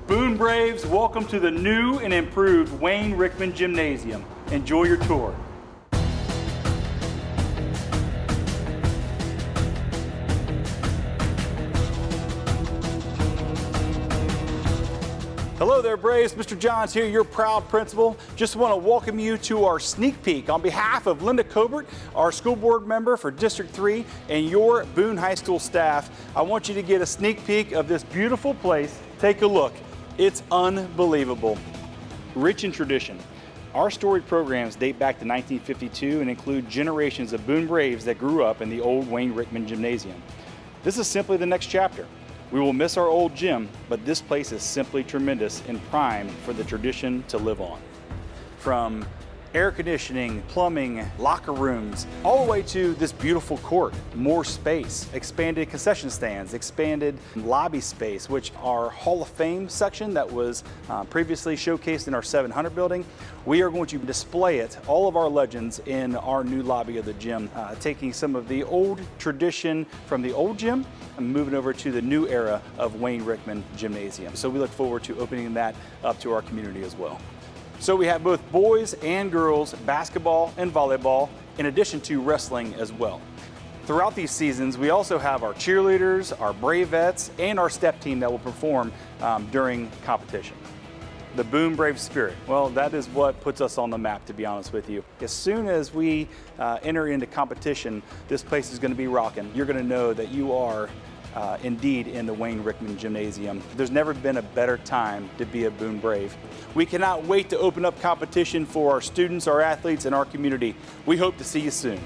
Boone Braves, welcome to the new and improved Wayne Rickman Gymnasium. Enjoy your tour. Hello there, Braves. Mr. Johns here, your proud principal. Just want to welcome you to our sneak peek on behalf of Linda Cobert, our school board member for District 3, and your Boone High School staff. I want you to get a sneak peek of this beautiful place. Take a look. It's unbelievable. Rich in tradition. Our storied programs date back to 1952 and include generations of Boone Braves that grew up in the old Wayne Rickman Gymnasium. This is simply the next chapter. We will miss our old gym, but this place is simply tremendous and prime for the tradition to live on. From air conditioning, plumbing, locker rooms, all the way to this beautiful court, more space, expanded concession stands, expanded lobby space, which our Hall of Fame section that was previously showcased in our 700 building. We are going to display it, all of our legends, in our new lobby of the gym, taking some of the old tradition from the old gym and moving over to the new era of Wayne Rickman Gymnasium. So we look forward to opening that up to our community as well. So we have both boys and girls basketball and volleyball, in addition to wrestling as well. Throughout these seasons, we also have our cheerleaders, our Bravettes, and our step team that will perform during competition. The Boone Brave spirit, well, that is what puts us on the map, to be honest with you. As soon as we enter into competition, this place is going to be rocking. You're going to know that you are indeed in the Wayne Rickman Gymnasium. There's never been a better time to be a Boone Brave. We cannot wait to open up competition for our students, our athletes, and our community. We hope to see you soon.